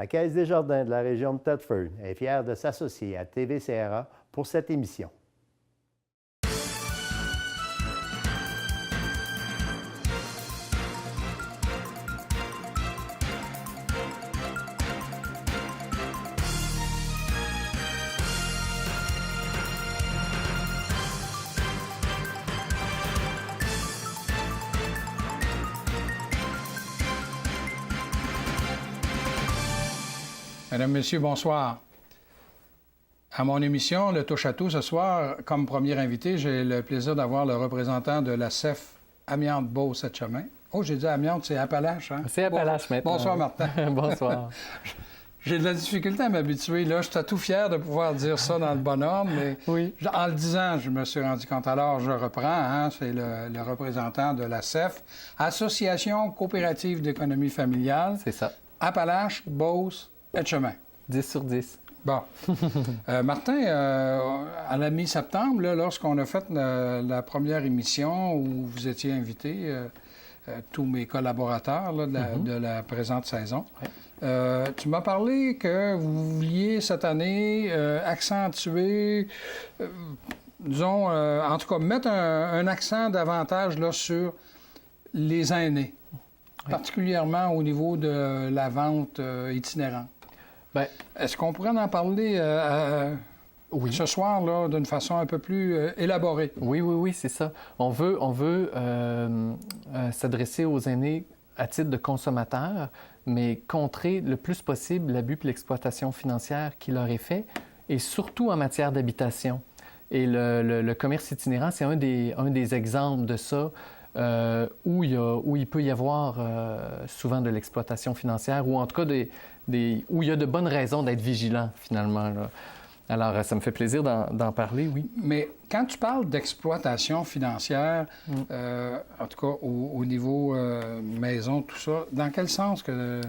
La Caisse des Jardins de la région de Thetford est fière de s'associer à TVCRA pour cette émission. Mesdames, Messieurs, bonsoir. À mon émission, le Touche-à-tout, ce soir, comme premier invité, j'ai le plaisir d'avoir le représentant de la CEF Amiante-Beauce-Etchemin. Oh, j'ai dit Amiante, c'est Appalaches, hein? C'est Appalaches maintenant. Bonsoir, Martin. Bonsoir. J'ai de la difficulté à m'habituer. Là, j'étais tout fier de pouvoir dire ça dans le bon ordre, mais oui. En le disant, je me suis rendu compte. Alors, je reprends, hein, c'est le représentant de la CEF, Association coopérative d'économie familiale. C'est ça. Appalaches, Beauce, Etchemin. 10 sur 10. Bon. Martin, à la mi-septembre, lorsqu'on a fait la première émission où vous étiez invité, tous mes collaborateurs là, de la présente saison, tu m'as parlé que vous vouliez cette année accentuer, disons, en tout cas, mettre un accent davantage là, sur les aînés, particulièrement au niveau de la vente itinérante. Bien, est-ce qu'on pourrait en parler ce soir là, d'une façon un peu plus élaborée? Oui, c'est ça. On veut s'adresser aux aînés à titre de consommateurs, mais contrer le plus possible l'abus et l'exploitation financière qui leur est fait, et surtout en matière d'habitation. Et le commerce itinérant, c'est un des exemples de ça. Où il peut y avoir souvent de l'exploitation financière, ou en tout cas où il y a de bonnes raisons d'être vigilant, finalement. Là. Alors, ça me fait plaisir d'en parler, oui. Mais quand tu parles d'exploitation financière, en tout cas au niveau maison, tout ça, dans quel sens que...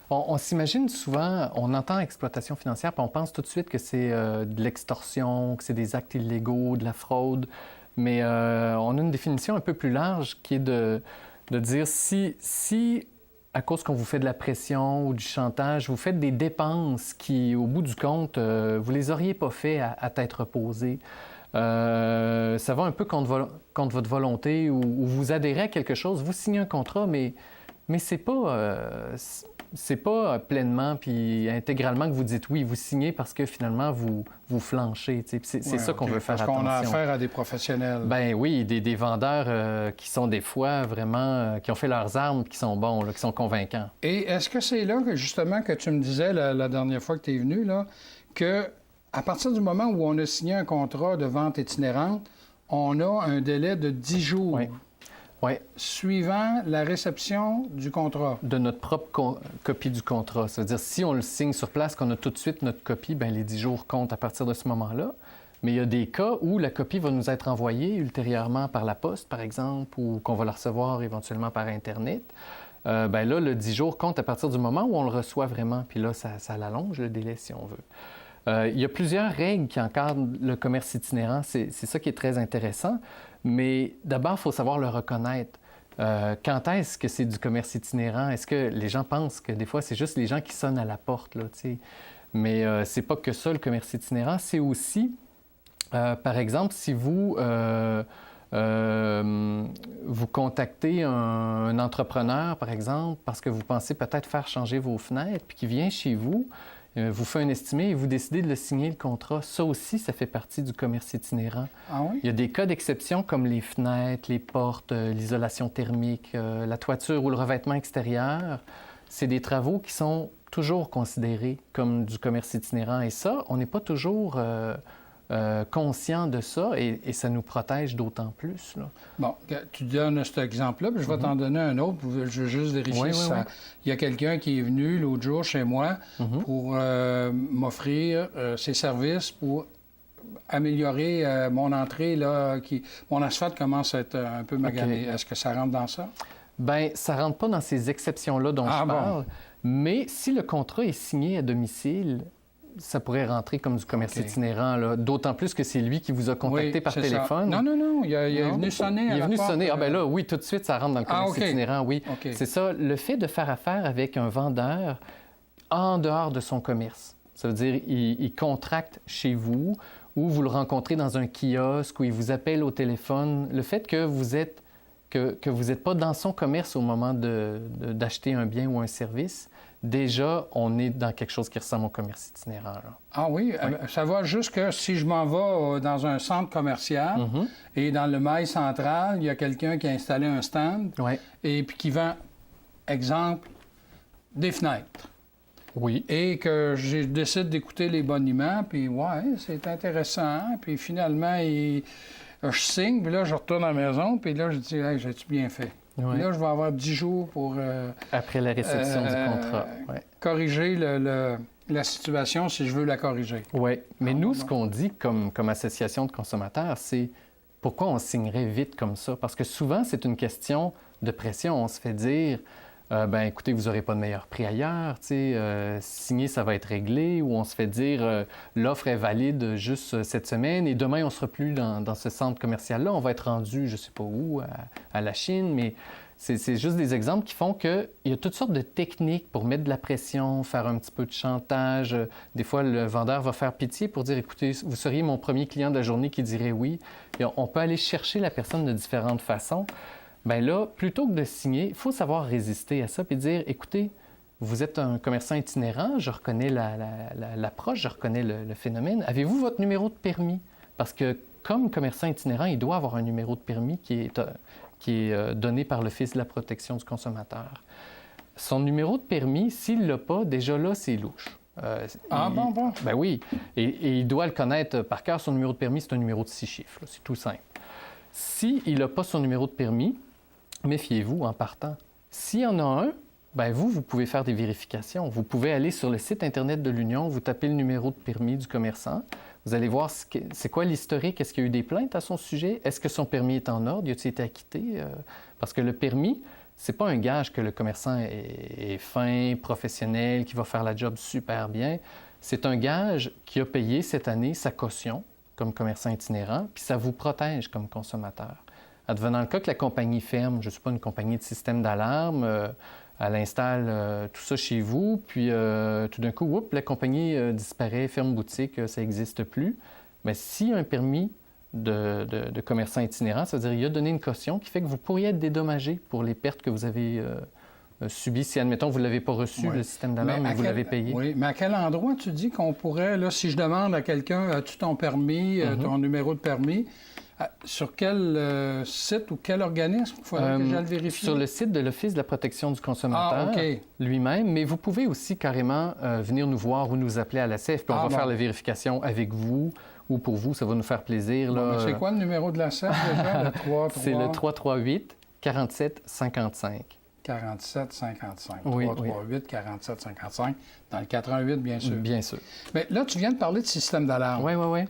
On s'imagine souvent, on entend exploitation financière, puis on pense tout de suite que c'est de l'extorsion, que c'est des actes illégaux, de la fraude. Mais on a une définition un peu plus large qui est de dire si, à cause qu'on vous fait de la pression ou du chantage, vous faites des dépenses qui, au bout du compte, vous ne les auriez pas fait à tête reposée. Ça va un peu contre votre volonté ou vous adhérez à quelque chose, vous signez un contrat, mais c'est pas pleinement puis intégralement que vous dites oui, vous signez parce que finalement vous flanchez. C'est ça qu'on veut faire attention. Parce qu'on a affaire à des professionnels. Ben oui, des vendeurs qui sont des fois vraiment, qui ont fait leurs armes, qui sont bons, là, qui sont convaincants. Et est-ce que c'est là que justement que tu me disais la dernière fois que tu es venu, là, que à partir du moment où on a signé un contrat de vente itinérante, on a un délai de 10 jours? Oui. Oui. Suivant la réception du contrat. De notre propre copie du contrat. C'est-à-dire, si on le signe sur place, qu'on a tout de suite notre copie, bien, les 10 jours comptent à partir de ce moment-là. Mais il y a des cas où la copie va nous être envoyée ultérieurement par la poste, par exemple, ou qu'on va la recevoir éventuellement par Internet. Bien là, le 10 jours compte à partir du moment où on le reçoit vraiment. Puis là, ça l'allonge, le délai, si on veut. Il y a plusieurs règles qui encadrent le commerce itinérant. C'est ça qui est très intéressant. Mais d'abord, il faut savoir le reconnaître. Quand est-ce que c'est du commerce itinérant? Est-ce que les gens pensent que des fois, c'est juste les gens qui sonnent à la porte, là, tu sais? Mais c'est pas que ça, le commerce itinérant. C'est aussi, par exemple, si vous contactez un entrepreneur, par exemple, parce que vous pensez peut-être faire changer vos fenêtres, puis qui vient chez vous, vous fait un estimé et vous décidez de le signer, le contrat. Ça aussi, ça fait partie du commerce itinérant. Ah oui? Il y a des cas d'exception comme les fenêtres, les portes, l'isolation thermique, la toiture ou le revêtement extérieur. C'est des travaux qui sont toujours considérés comme du commerce itinérant. Et ça, on n'est pas toujours conscient de ça et ça nous protège d'autant plus. Là. Bon, tu donnes cet exemple-là, puis je vais t'en donner un autre. Je veux juste vérifier si ça... Il y a quelqu'un qui est venu l'autre jour chez moi pour m'offrir ses services pour améliorer mon entrée. Là, mon asphalte commence à être un peu magané. Est-ce que ça rentre dans ça? Bien, ça ne rentre pas dans ces exceptions-là dont je parle. Mais si le contrat est signé à domicile, ça pourrait rentrer comme du commerce itinérant, là. D'autant plus que c'est lui qui vous a contacté par téléphone. Ça. Non, il est venu sonner à la porte. Il est venu sonner. Ah ben là, oui, tout de suite, ça rentre dans le commerce itinérant, oui. C'est ça, le fait de faire affaire avec un vendeur, en dehors de son commerce. Ça veut dire il contracte chez vous ou vous le rencontrez dans un kiosque ou il vous appelle au téléphone. Le fait que vous êtes que vous n'êtes pas dans son commerce au moment d'acheter un bien ou un service, déjà, on est dans quelque chose qui ressemble au commerce itinérant. Là. Ah oui? Ça va jusque si je m'en vais dans un centre commercial et dans le mail central, il y a quelqu'un qui a installé un stand et puis qui vend, exemple, des fenêtres. Oui. Et que je décide d'écouter les boniments, puis ouais, c'est intéressant. Puis finalement, je signe, puis là, je retourne à la maison, puis là, je dis, hey, j'ai-tu bien fait? Ouais. Là, je vais avoir 10 jours pour... après la réception du contrat. Ouais. Corriger la situation si je veux la corriger. Oui, mais nous, ce qu'on dit comme association de consommateurs, c'est pourquoi on signerait vite comme ça? Parce que souvent, c'est une question de pression. On se fait dire... ben écoutez, vous n'aurez pas de meilleur prix ailleurs, signer, ça va être réglé, ou on se fait dire l'offre est valide juste cette semaine et demain, on ne sera plus dans ce centre commercial-là, on va être rendu, je ne sais pas où, à la Chine, mais c'est juste des exemples qui font qu'il y a toutes sortes de techniques pour mettre de la pression, faire un petit peu de chantage. Des fois, le vendeur va faire pitié pour dire, écoutez, vous seriez mon premier client de la journée qui dirait oui. Et on peut aller chercher la personne de différentes façons. Bien là, plutôt que de signer, il faut savoir résister à ça et dire, écoutez, vous êtes un commerçant itinérant, je reconnais l'approche, je reconnais le phénomène. Avez-vous votre numéro de permis? Parce que comme commerçant itinérant, il doit avoir un numéro de permis qui est donné par l'Office de la protection du consommateur. Son numéro de permis, s'il ne l'a pas, déjà là, c'est louche. Bon? Ben oui. Et il doit le connaître par cœur. Son numéro de permis, c'est un numéro de 6 chiffres. C'est tout simple. S'il n'a pas son numéro de permis, méfiez-vous en partant. S'il y en a un, bien vous pouvez faire des vérifications. Vous pouvez aller sur le site Internet de l'Union, vous tapez le numéro de permis du commerçant. Vous allez voir c'est quoi l'historique. Est-ce qu'il y a eu des plaintes à son sujet? Est-ce que son permis est en ordre? Y a-t-il été acquitté? Parce que le permis, c'est pas un gage que le commerçant est fin, professionnel, qui va faire la job super bien. C'est un gage qui a payé cette année sa caution comme commerçant itinérant, puis ça vous protège comme consommateur. Advenant le cas que la compagnie ferme, je ne sais pas, une compagnie de système d'alarme, elle installe tout ça chez vous, puis tout d'un coup, la compagnie disparaît, ferme boutique, ça n'existe plus. Mais s'il y a un permis de commerçant itinérant, ça veut dire qu'il a donné une caution qui fait que vous pourriez être dédommagé pour les pertes que vous avez subies. Si, admettons, vous ne l'avez pas reçu, le système d'alarme, mais vous l'avez payé. Oui, mais à quel endroit tu dis qu'on pourrait, là, si je demande à quelqu'un, as-tu ton permis, ton numéro de permis, sur quel site ou quel organisme il faudrait que j'aille vérifier? Sur le site de l'Office de la protection du consommateur lui-même, mais vous pouvez aussi carrément venir nous voir ou nous appeler à la CEF, puis on va faire la vérification avec vous ou pour vous, ça va nous faire plaisir. Là. C'est quoi le numéro de la CEF déjà? Le 338? C'est le 338-4755. 4755. Oui, 338-4755. Dans le 88, bien sûr. Bien sûr. Mais là, tu viens de parler de système d'alarme. Oui.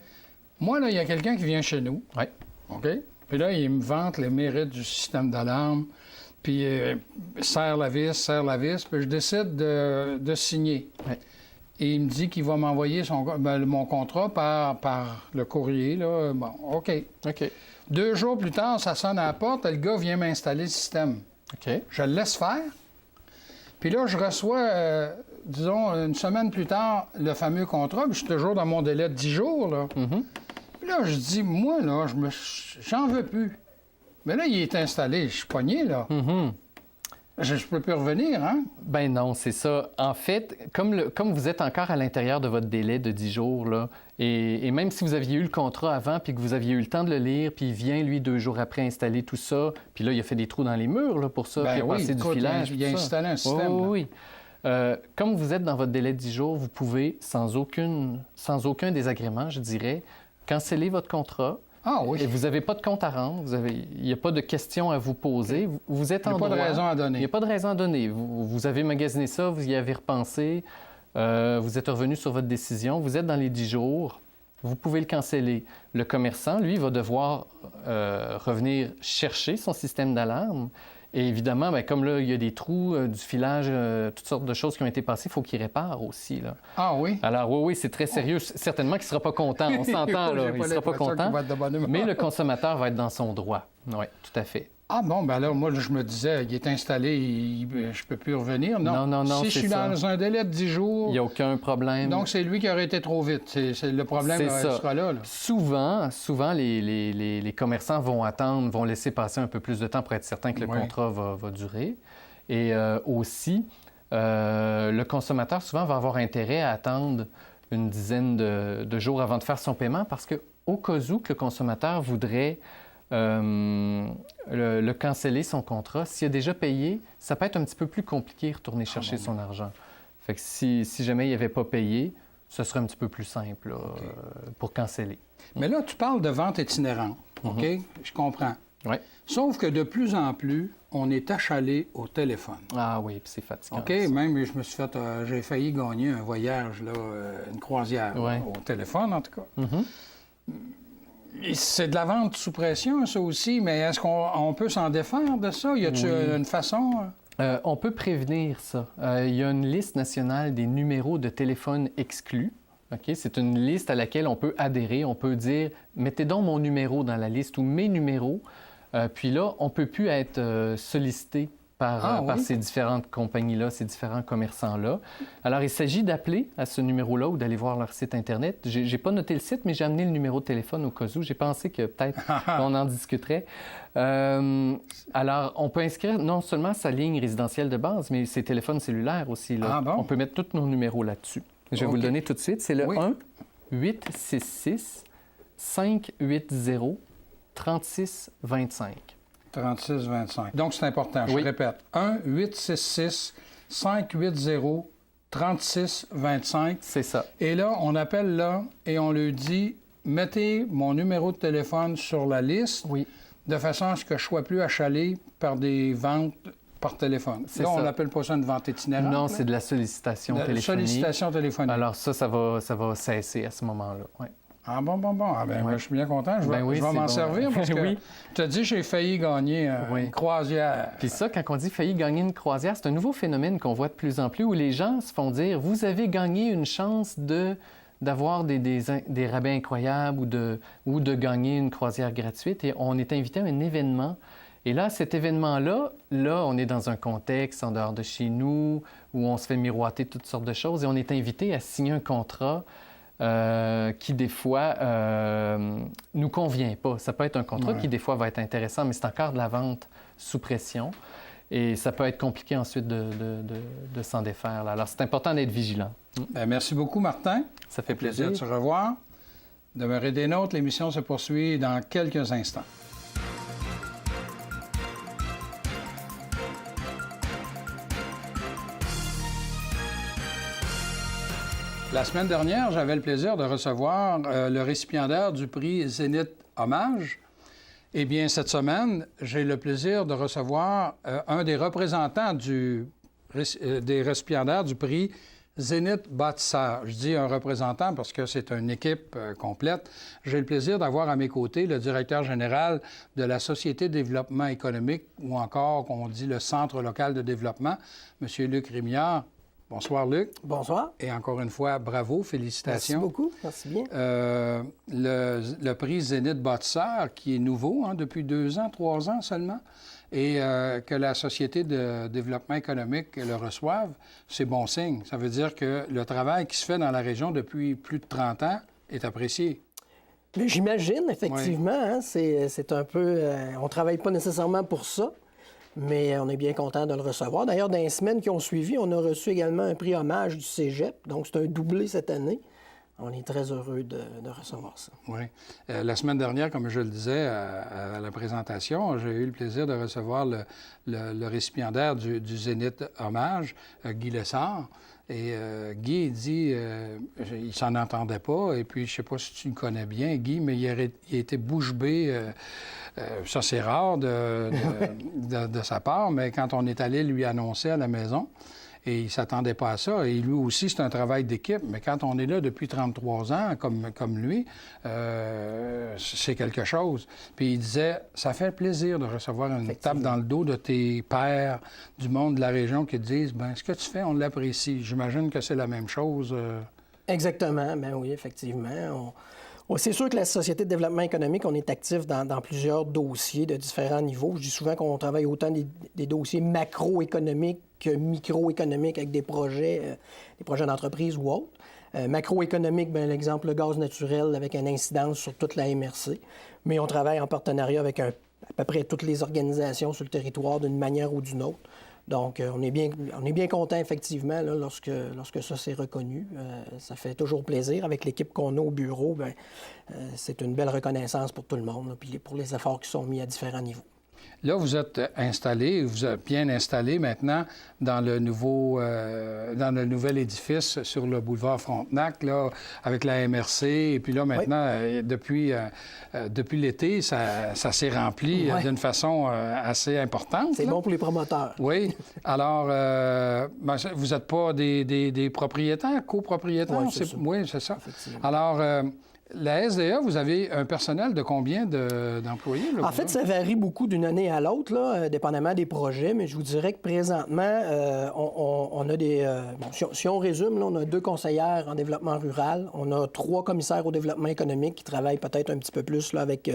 Moi, là, il y a quelqu'un qui vient chez nous. Oui. OK? Puis là, il me vante les mérites du système d'alarme. Puis serre la vis, puis je décide de signer. Oui. Et il me dit qu'il va m'envoyer mon contrat par le courrier. Là. Bon, OK. 2 jours plus tard, ça sonne à la porte, le gars vient m'installer le système. OK. Je le laisse faire. Puis là, je reçois, disons, une semaine plus tard, le fameux contrat. Puis je suis toujours dans mon délai de 10 jours. Là. Puis là, je dis, moi, là, j'en veux plus. Mais là, il est installé. Je suis pogné, là. Je peux plus revenir, hein? Ben non, c'est ça. En fait, comme vous êtes encore à l'intérieur de votre délai de 10 jours, là, et même si vous aviez eu le contrat avant, puis que vous aviez eu le temps de le lire, puis il vient, lui, 2 jours après, installer tout ça, puis là, il a fait des trous dans les murs là, pour ça, puis il a passé du filage. Il a installé un système. Oui. Comme vous êtes dans votre délai de 10 jours, vous pouvez, sans aucun désagrément, je dirais, canceller votre contrat. Ah oui. Et vous n'avez pas de compte à rendre, il n'y a pas de questions à vous poser. Vous êtes en droit. Il n'y a pas de raison à donner. Il n'y a pas de raison à donner. Vous avez magasiné ça, vous y avez repensé, vous êtes revenu sur votre décision, vous êtes dans les 10 jours, vous pouvez le canceller. Le commerçant, lui, va devoir revenir chercher son système d'alarme. Et évidemment, bien, comme là, il y a des trous, du filage, toutes sortes de choses qui ont été passées, il faut qu'il répare aussi. Là. Ah oui? Alors oui, c'est très sérieux. Certainement qu'il ne sera pas content. On s'entend, là. Il ne sera pas content. Mais le consommateur va être dans son droit. Oui, tout à fait. Ah bon, ben là, moi, je me disais, il est installé, je peux plus revenir. Non, si je suis dans un délai de 10 jours... Il n'y a aucun problème. Donc, c'est lui qui aurait été trop vite. Le problème sera là. Souvent les commerçants vont laisser passer un peu plus de temps pour être certains que le contrat va durer. Et aussi, le consommateur, souvent, va avoir intérêt à attendre une dizaine de jours avant de faire son paiement parce qu'au cas où que le consommateur voudrait le canceller son contrat, s'il a déjà payé, ça peut être un petit peu plus compliqué de retourner chercher son argent. Fait que si jamais il n'avait pas payé, ce serait un petit peu plus simple là, pour canceller. Mais là, tu parles de vente itinérante, OK? Je comprends. Oui. Sauf que de plus en plus, on est achalé au téléphone. Ah oui, puis c'est fatigant. OK? Ça. Même, je me suis fait... j'ai failli gagner un voyage, là, une croisière au téléphone, en tout cas. C'est de la vente sous pression, ça aussi, mais est-ce qu'on peut s'en défaire de ça? Y a-t-il une façon? On peut prévenir ça. Il y a une liste nationale des numéros de téléphone exclus. Okay? C'est une liste à laquelle on peut adhérer. On peut dire « mettez donc mon numéro dans la liste » ou « mes numéros ». Puis là, on ne peut plus être sollicité par ces différentes compagnies-là, ces différents commerçants-là. Alors, il s'agit d'appeler à ce numéro-là ou d'aller voir leur site Internet. Je n'ai pas noté le site, mais j'ai amené le numéro de téléphone au cas où. J'ai pensé que peut-être on en discuterait. Alors, on peut inscrire non seulement sa ligne résidentielle de base, mais ses téléphones cellulaires aussi. Là. On peut mettre tous nos numéros là-dessus. Je vais vous le donner tout de suite. C'est le 1-866-580-3625. 3625. Donc, c'est important. Je répète. 1-866-580-3625. C'est ça. Et là, on appelle là et on lui dit « Mettez mon numéro de téléphone sur la liste de façon à ce que je ne sois plus achalé par des ventes par téléphone. » Là, on n'appelle pas ça une vente itinérante. Non, c'est de la sollicitation téléphonique. Sollicitation téléphonique. Alors ça va cesser à ce moment-là. Ouais. Ah bon. Ah ben, je suis bien content. Je vais m'en servir parce que tu as dit j'ai failli gagner une croisière. Puis ça, quand on dit failli gagner une croisière, c'est un nouveau phénomène qu'on voit de plus en plus où les gens se font dire « Vous avez gagné une chance d'avoir des rabais incroyables ou de gagner une croisière gratuite. » Et on est invité à un événement. Et là, cet événement-là, on est dans un contexte en dehors de chez nous où on se fait miroiter toutes sortes de choses et on est invité à signer un contrat qui, des fois, nous convient pas. Ça peut être un contrat qui, des fois, va être intéressant, mais c'est encore de la vente sous pression. Et ça peut être compliqué ensuite de s'en défaire. Là. Alors, c'est important d'être vigilant. Bien, merci beaucoup, Martin. Ça fait plaisir. De te revoir. Demeurez des nôtres. L'émission se poursuit dans quelques instants. La semaine dernière, j'avais le plaisir de recevoir le récipiendaire du prix Zénith Hommage. Eh bien, cette semaine, j'ai le plaisir de recevoir un des représentants des récipiendaires du prix Zénith Bâtisseur. Je dis un représentant parce que c'est une équipe complète. J'ai le plaisir d'avoir à mes côtés le directeur général de la Société de développement économique, ou encore, on dit, le Centre local de développement, M. Luc Rémillard. Bonsoir, Luc. Bonsoir. Et encore une fois, bravo, félicitations. Merci beaucoup, merci bien. Le prix Zénith Bâtisseur, qui est nouveau, depuis 2 ans, 3 ans seulement, et que la Société de développement économique le reçoive, c'est bon signe. Ça veut dire que le travail qui se fait dans la région depuis plus de 30 ans est apprécié. Mais j'imagine, effectivement, c'est un peu... on ne travaille pas nécessairement pour ça, mais on est bien content de le recevoir. D'ailleurs, dans les semaines qui ont suivi, on a reçu également un prix hommage du Cégep, donc c'est un doublé cette année. On est très heureux de recevoir ça. Oui. La semaine dernière, comme je le disais à la présentation, j'ai eu le plaisir de recevoir le récipiendaire du Zénith Hommage, Guy Lessard. Et Guy, il dit, il s'en entendait pas, et puis je ne sais pas si tu le connais bien, Guy, mais il a été bouche bée. Ça, c'est rare de sa part, mais quand on est allé lui annoncer à la maison, et il ne s'attendait pas à ça. Et lui aussi, c'est un travail d'équipe. Mais quand on est là depuis 33 ans, comme lui, c'est quelque chose. Puis il disait, ça fait plaisir de recevoir une tape dans le dos de tes pairs du monde de la région qui te disent, bien, ce que tu fais, on l'apprécie. J'imagine que c'est la même chose. Exactement. Bien oui, effectivement. C'est sûr que la Société de développement économique, on est actif dans plusieurs dossiers de différents niveaux. Je dis souvent qu'on travaille autant des dossiers macroéconomiques que microéconomiques avec des projets d'entreprise ou autres. Macroéconomique, bien, l'exemple, le gaz naturel avec une incidence sur toute la MRC. Mais on travaille en partenariat avec à peu près toutes les organisations sur le territoire d'une manière ou d'une autre. Donc, on est bien content, effectivement, là, lorsque ça s'est reconnu. Ça fait toujours plaisir. Avec l'équipe qu'on a au bureau, bien, c'est une belle reconnaissance pour tout le monde, là, puis pour les efforts qui sont mis à différents niveaux. Là, vous êtes bien installé maintenant dans le nouvel édifice sur le boulevard Frontenac, là, avec la MRC. Et puis là, maintenant, depuis l'été, ça s'est rempli d'une façon assez importante. C'est bon pour les promoteurs. Oui. Alors, vous n'êtes pas des propriétaires, copropriétaires? Oui, c'est ça. Alors, la SDA, vous avez un personnel de combien d'employés? Là, en fait, ça varie beaucoup d'une année à l'autre, là, dépendamment des projets, mais je vous dirais que présentement, on a des... si on résume, là, on a 2 conseillères en développement rural, on a 3 commissaires au développement économique qui travaillent peut-être un petit peu plus là, avec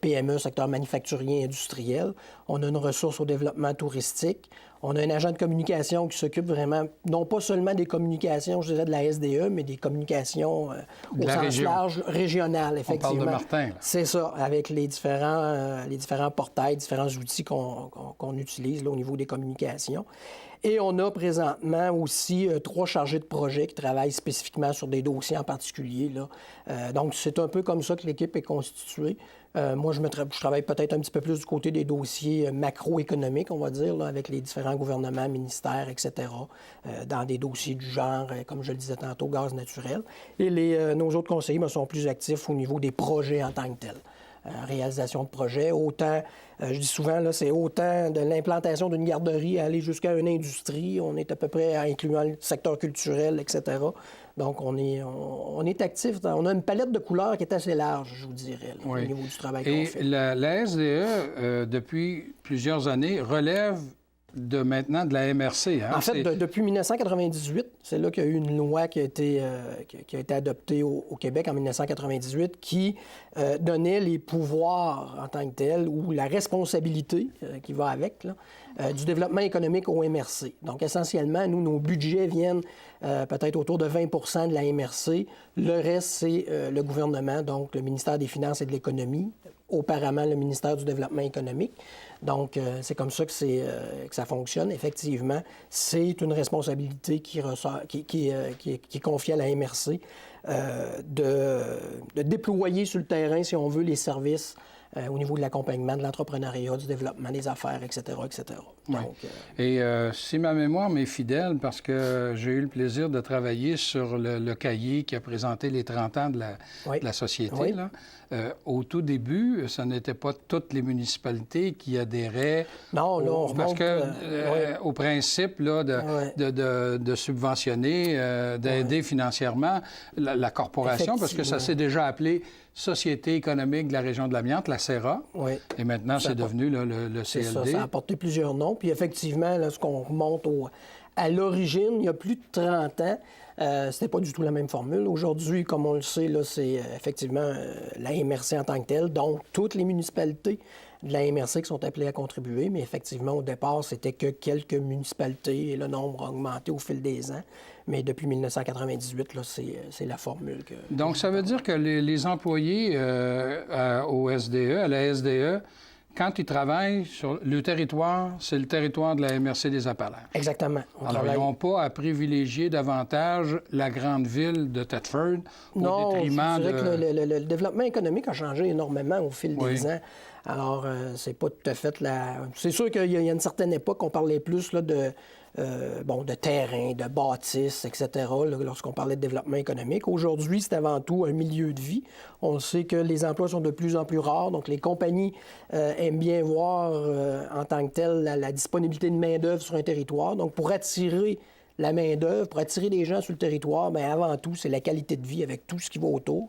PME, secteur manufacturier, industriel. On a une ressource au développement touristique. On a un agent de communication qui s'occupe vraiment, non pas seulement des communications, je dirais, de la SDE, mais des communications au sens large, régionales, effectivement. On parle de Martin. Là. C'est ça, avec les différents portails, différents outils qu'on utilise là, au niveau des communications. Et on a présentement aussi 3 chargés de projet qui travaillent spécifiquement sur des dossiers en particulier, là. Donc, c'est un peu comme ça que l'équipe est constituée. Moi, je travaille peut-être un petit peu plus du côté des dossiers macroéconomiques, on va dire, là, avec les différents gouvernements, ministères, etc., dans des dossiers du genre, comme je le disais tantôt, gaz naturel. Et nos autres conseillers sont plus actifs au niveau des projets en tant que tels. Réalisation de projets, autant, je dis souvent, là, c'est autant de l'implantation d'une garderie à aller jusqu'à une industrie. On est à peu près incluant le secteur culturel, etc. Donc, on est actif. On a une palette de couleurs qui est assez large, je vous dirais, là, au niveau du travail qu'on fait. Et la SDE, depuis plusieurs années, relève maintenant de la MRC. Hein? En fait, depuis 1998, c'est là qu'il y a eu une loi qui a été adoptée au Québec en 1998 qui donnait les pouvoirs en tant que tels ou la responsabilité qui va avec là, du développement économique au MRC. Donc, essentiellement, nous, nos budgets viennent peut-être autour de 20 de la MRC. Le reste, c'est le gouvernement, donc le ministère des Finances et de l'Économie, auparavant le ministère du Développement économique. Donc, c'est comme ça que ça fonctionne. Effectivement, c'est une responsabilité qui est confiée à la MRC de déployer sur le terrain, si on veut, les services au niveau de l'accompagnement, de l'entrepreneuriat, du développement des affaires, etc., etc. Donc, Et si ma mémoire m'est fidèle, parce que j'ai eu le plaisir de travailler sur le cahier qui a présenté les 30 ans de la société, là, au tout début, ce n'était pas toutes les municipalités qui adhéraient parce que au principe là, de subventionner, d'aider financièrement la corporation, parce que ça s'est déjà appelé Société économique de la région de l'Amiante, la CERA. Oui. Et maintenant, c'est devenu le CLD. Ça a porté plusieurs noms. Puis effectivement, lorsqu'on remonte à l'origine, il y a plus de 30 ans, c'était pas du tout la même formule. Aujourd'hui, comme on le sait, là, c'est effectivement la MRC en tant que telle, donc toutes les municipalités de la MRC qui sont appelées à contribuer. Mais effectivement, au départ, c'était que quelques municipalités et le nombre a augmenté au fil des ans. Mais depuis 1998, là, c'est la formule que... Donc, ça veut dire que les employés au SDE, à la SDE, quand ils travaillent sur le territoire, c'est le territoire de la MRC des Appalaches. Exactement. Alors, ils n'ont pas à privilégier davantage la grande ville de Thetford au détriment je dirais que le développement économique a changé énormément au fil des ans. Alors, c'est pas tout à fait C'est sûr qu'il y a une certaine époque, on parlait plus là, de terrain, de bâtisses, etc., là, lorsqu'on parlait de développement économique. Aujourd'hui, c'est avant tout un milieu de vie. On sait que les emplois sont de plus en plus rares, donc les compagnies aiment bien voir en tant que telle la disponibilité de main-d'œuvre sur un territoire. Donc, pour attirer la main-d'œuvre, pour attirer des gens sur le territoire, bien, avant tout, c'est la qualité de vie avec tout ce qui va autour.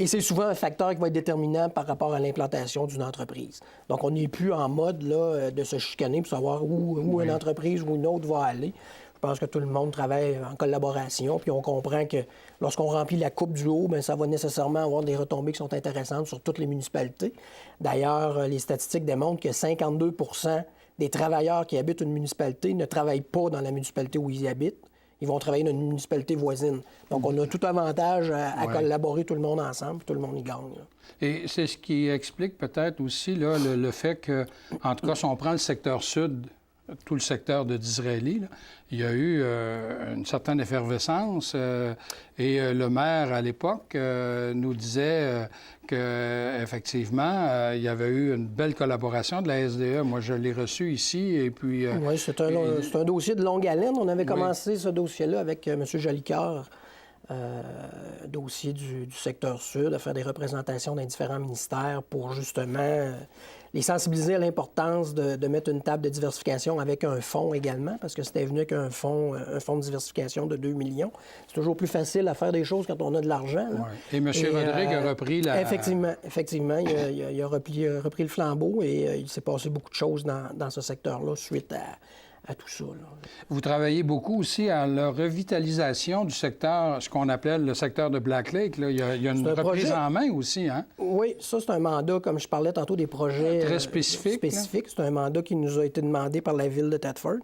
Et c'est souvent un facteur qui va être déterminant par rapport à l'implantation d'une entreprise. Donc, on n'est plus en mode là, de se chicaner pour savoir où une entreprise ou une autre va aller. Je pense que tout le monde travaille en collaboration, puis on comprend que lorsqu'on remplit la coupe du haut, bien, ça va nécessairement avoir des retombées qui sont intéressantes sur toutes les municipalités. D'ailleurs, les statistiques démontrent que 52 des travailleurs qui habitent une municipalité ne travaillent pas dans la municipalité où ils habitent. Ils vont travailler dans une municipalité voisine. Donc, on a tout avantage à collaborer tout le monde ensemble, puis tout le monde y gagne. Là. Et c'est ce qui explique peut-être aussi là, le fait que, en tout cas, si on prend le secteur sud, tout le secteur de Disraeli, là, il y a eu une certaine effervescence et le maire, à l'époque, nous disait qu'effectivement, il y avait eu une belle collaboration de la SDE. Moi, je l'ai reçu ici et puis... oui, c'est un dossier de longue haleine. On avait commencé ce dossier-là avec M. Jolicoeur, dossier du secteur sud, à faire des représentations dans différents ministères pour justement les sensibiliser à l'importance de mettre une table de diversification avec un fonds également, parce que c'était venu avec un fonds de diversification de 2 millions. C'est toujours plus facile à faire des choses quand on a de l'argent. Là. Et M. Rodrigue a repris la... Effectivement, il a repris le flambeau et il s'est passé beaucoup de choses dans ce secteur-là suite à tout ça. Là. Vous travaillez beaucoup aussi à la revitalisation du secteur, ce qu'on appelle le secteur de Black Lake. Là. Il y a une reprise en main aussi, hein? Oui, ça, c'est un mandat, comme je parlais tantôt, des projets très spécifiques. C'est un mandat qui nous a été demandé par la Ville de Thetford.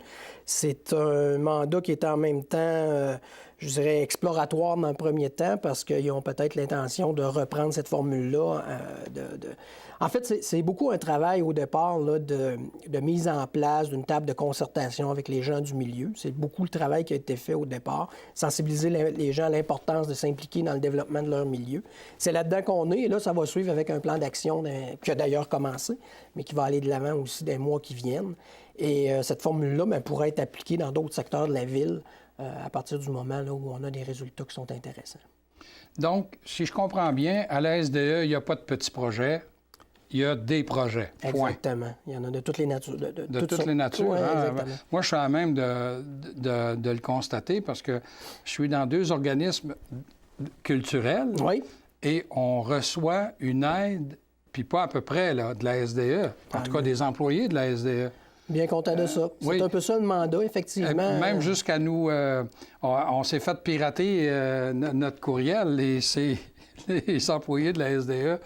C'est un mandat qui est en même temps, je dirais, exploratoire dans le premier temps, parce qu'ils ont peut-être l'intention de reprendre cette formule-là. En fait, c'est beaucoup un travail au départ là, de mise en place d'une table de concertation avec les gens du milieu. C'est beaucoup le travail qui a été fait au départ, sensibiliser les gens à l'importance de s'impliquer dans le développement de leur milieu. C'est là-dedans qu'on est, et là, ça va suivre avec un plan d'action qui a d'ailleurs commencé, mais qui va aller de l'avant aussi des mois qui viennent. Et cette formule-là bien, pourrait être appliquée dans d'autres secteurs de la ville à partir du moment là, où on a des résultats qui sont intéressants. Donc, si je comprends bien, à la SDE, il n'y a pas de petits projets. Il y a des projets. Point. Exactement. Il y en a de toutes les natures. De toutes les natures. Oui, hein? exactement. Moi, je suis à même de le constater parce que je suis dans 2 organismes culturels et on reçoit une aide, puis pas à peu près, là, de la SDE, en tout cas des employés de la SDE. Bien content de ça. C'est un peu ça le mandat, effectivement. Même jusqu'à nous, on s'est fait pirater notre courriel et c'est les employés de la SDE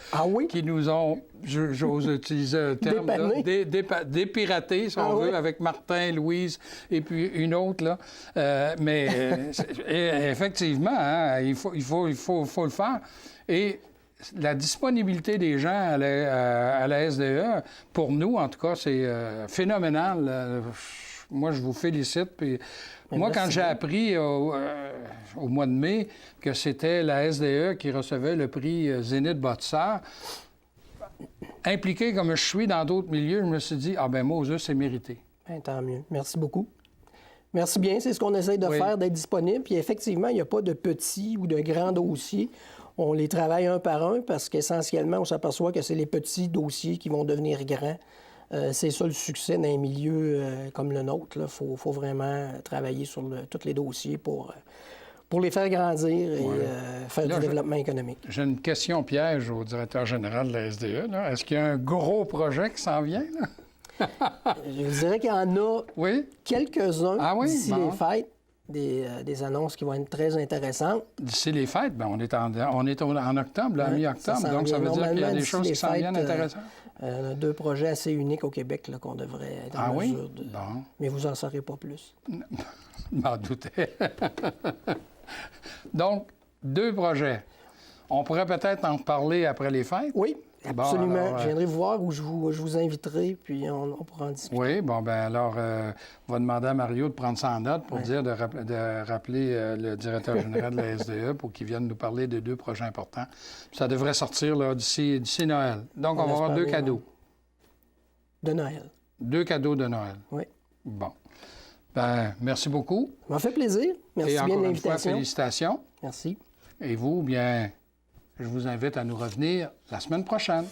qui nous ont, j'ose utiliser un terme, dépiratés, si on veut, avec Martin, Louise et puis une autre. Là. Mais effectivement, hein, il faut le faire. Et la disponibilité des gens à la SDE, pour nous, en tout cas, c'est phénoménal. Moi, je vous félicite. Puis, moi, quand j'ai appris au mois de mai que c'était la SDE qui recevait le prix Zénith Bâtisseur, impliqué comme je suis dans d'autres milieux, je me suis dit, ah ben Moses, c'est mérité. Bien, tant mieux. Merci beaucoup. Merci bien. C'est ce qu'on essaie de faire, d'être disponible. Puis effectivement, il n'y a pas de petits ou de grands dossiers. On les travaille un par un parce qu'essentiellement, on s'aperçoit que c'est les petits dossiers qui vont devenir grands. C'est ça le succès d'un milieu comme le nôtre. Il faut vraiment travailler sur tous les dossiers pour les faire grandir et faire du développement économique. J'ai une question piège au directeur général de la SDE. Là. Est-ce qu'il y a un gros projet qui s'en vient? Là? Je dirais qu'il y en a quelques-uns d'ici les fêtes. Des annonces qui vont être très intéressantes. D'ici les fêtes, bien, on est en octobre, la mi-octobre, donc ça veut dire qu'il y a des choses qui s'en viennent intéressantes. 2 projets assez uniques au Québec là, qu'on devrait être en mesure de... Bon. Mais vous n'en saurez pas plus. Je m'en doutais. Donc, 2 projets. On pourrait peut-être en parler après les fêtes? Oui. Absolument. Bon, alors, je viendrai vous voir ou je vous inviterai, puis on pourra en discuter. Oui, bon, bien alors, on va demander à Mario de prendre ça en note pour dire de rappeler le directeur général de la SDE pour qu'il vienne nous parler de 2 projets importants. Ça devrait sortir là, d'ici Noël. Donc, on va avoir 2 cadeaux. De Noël. 2 cadeaux de Noël. Oui. Bon. Bien, merci beaucoup. Ça m'a fait plaisir. Merci bien de l'invitation. Une fois, félicitations. Merci. Et vous, bien... Je vous invite à nous revenir la semaine prochaine.